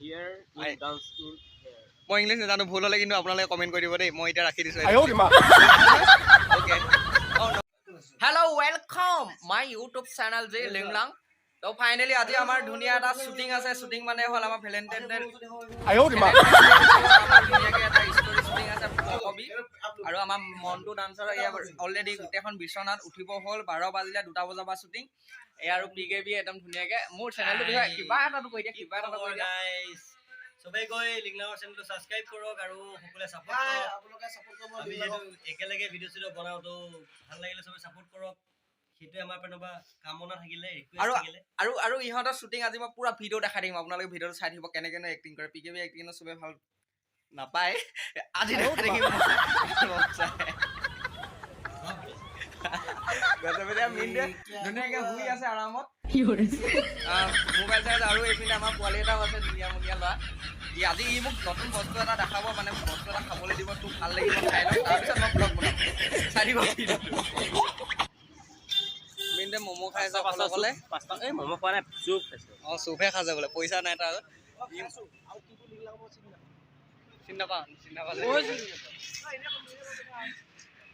here in dance in here. মই English নাজানো ভুল হলে কিন্তু আপোনালোকে কমেন্ট কৰি দিব দেই মই এটা ৰাখি দিছো okay hello' welcome my YouTube channel যে লিংলাং তো ফাইনালি আজি আমাৰ ধুনীয়া এটা শুটিং আছে শুটিং মানে হল আমাৰ ভ্যালেন্টাইন ডে ধুনীয়াকে এটা ষ্টৰি শুটিং আছে কবি আৰু আমাৰ মন্টু ডান্সাৰ অলৰেডি গোটেইখন বিছনাত উঠিব হ'ল 12 বাজিলে 2টা বজাৰ পৰা শুটিং এই আৰু পিকেবি একদম ধুনীয়াকে মোৰ চেনেলটো কিবা এটা কৈ দিয়া কিবা এটা কৈ দিয়া সবাই গৈ লিংলাঙৰ চেনেলটো সাবস্ক্ৰাইব কৰক আৰু সকলোৱে সাপোৰ্ট কৰক আপোনালোকে সাপোৰ্ট কৰিব আমি যেটো একেলগে ভিডিও চিডিও বনাও তো ভাল লাগিলে সবাই সাপোৰ্ট কৰক সেইটো আমাৰ পেনবা কামনা থাকিলে ৰিকুৱেষ্ট থাকিলে আৰু ইহঁতৰ শুটিং আজি মই পুৰা ভিডিও দেখাই দিম আপোনালোকে ভিডিওটো চাই থাকিব কেনে কেনে এক্টিং কৰে পিকেবি এক্টিং সবে ভাল নাপায় আজি দেখাই দিম গজবেদা মিন্দে ধুনীয়াকে শুই আছে আৰামত মোবাইল চাৰ্জ আৰু এইপিনে আমাৰ পোৱালি এটাও আছে ধুনীয়া মুনীয়া ল'ৰা আজি ই মোক নতুন বস্তু এটা দেখাব মানে বস্তু এটা খাবলৈ দিব তোক ভাল লাগিব খাই লওঁ তাৰপিছত মই ব্লগ বনাম চাই দিব মিন্দে ম'ম' খাই আছে অকলে এই ম'ম' খোৱা নাই চুপ খাইছো চুপহে খাইছে বোলে পইচা নাই তাৰ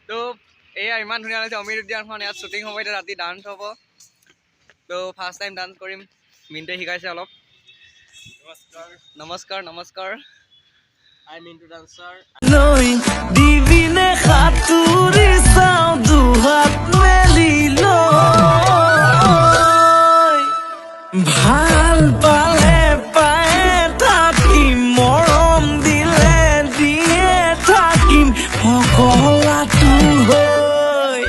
তো এয়া ইমান ধুনীয়া লাগিছে অমিত উদ্যানখন ইয়াত শ্বুটিং হ'ব এতিয়া ৰাতি ডান্স হ'ব তো ফাৰ্ষ্ট টাইম ডান্স কৰিম মিন্টুৱে শিকাইছে অলপ নমস্কাৰ নমস্কাৰ আই মিন্টু ডান্সাৰ নৈ দিবিনে খাতুৰি চাও দুহাত মেলি লৈ ভাল পালে পায়ে থাকিম মৰম দিলে দিয়ে থাকিম সকলাটো হৈ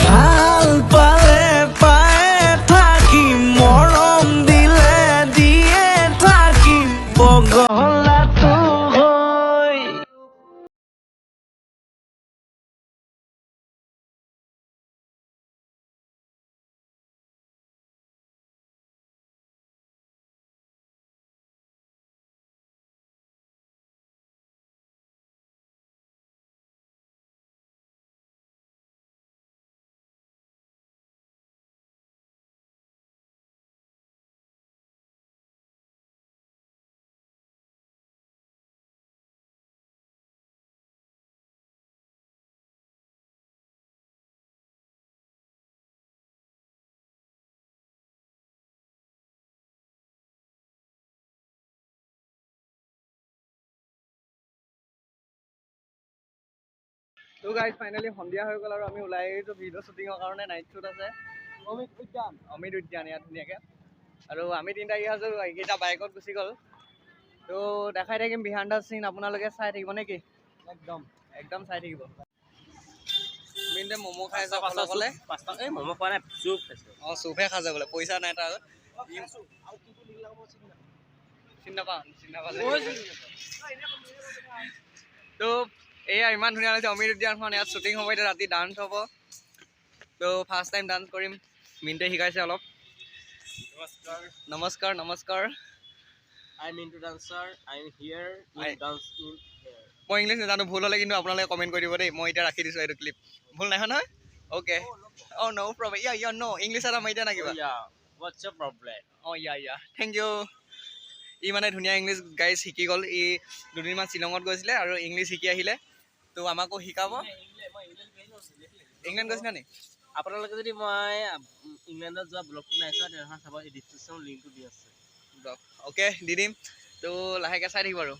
ভাল পালে পায়ে থাকিম মৰম দিলে দিয়ে থাকিম পগলাটো হৈ তো গাইজ ফাইনেলি সন্ধিয়া হৈ গ'ল আৰু আমি ওলাই আহিছোঁ ভিডিঅ' শ্বুটিঙৰ কাৰণে নাইট শ্বুট আছে অমিত উদ্যান ইয়াত ধুনীয়াকৈ আৰু আমি তিনিটা আছোঁ এইকেইটা বাইকত গুচি গ'ল তো দেখাই থাকিম বিহাইণ্ড দ্য চিন আপোনালোকে চাই থাকিব নে কি একদম একদম চাই থাকিব মিন্টে ম'ম' খাই আছে অকলে এই ম'ম' খোৱা নাই চুপ খাইছো চুপহে খাইছে বোলে পইচা নাই তাৰ চিনি নাপাওঁ তো এয়া ইমান ধুনীয়া লাগিছে অমিত উদ্যানখন ইয়াত শ্বুটিং হ'ব এতিয়া ৰাতি ডান্স হ'ব তো ফাৰ্ষ্ট টাইম ডান্স কৰিম মিন্টুৱে শিকাইছে অলপ নমস্কাৰ নমস্কাৰ I Mintu dancer I am here in dance in here মই ইংলিছ নাজানো ভুল হ'লে কিন্তু আপোনালোকে কমেণ্ট কৰি দিব দেই মই এতিয়া ৰাখি দিছোঁ এইটো ক্লিপ ভুল নাই নহয় অ'কে অ' ন' প্ৰব্লেম ইয়া ন' ইংলিছ এটা মাৰি দিয়া না কিবা হোৱাটছ ইয়ৰ প্ৰব্লেম ইয়া থেংক ইউ ই মানে ধুনীয়া ইংলিছ গাইজ শিকি গ'ল ই দুদিনমান শ্বিলঙত গৈছিলে আৰু ইংলিছ শিকি আহিলে তো আমাকো শিকাব ইংলেণ্ড গৈছিলা নি আপোনালোকে যদি মই ইংলেণ্ডত যোৱা ব্লগটো নাই চোৱা তেনেহ'লে চাব এই ডিছক্ৰিপশ্যন লিংকটো দি আছে অ'কে দি দিম তো লাহেকৈ চাই থাকিব আৰু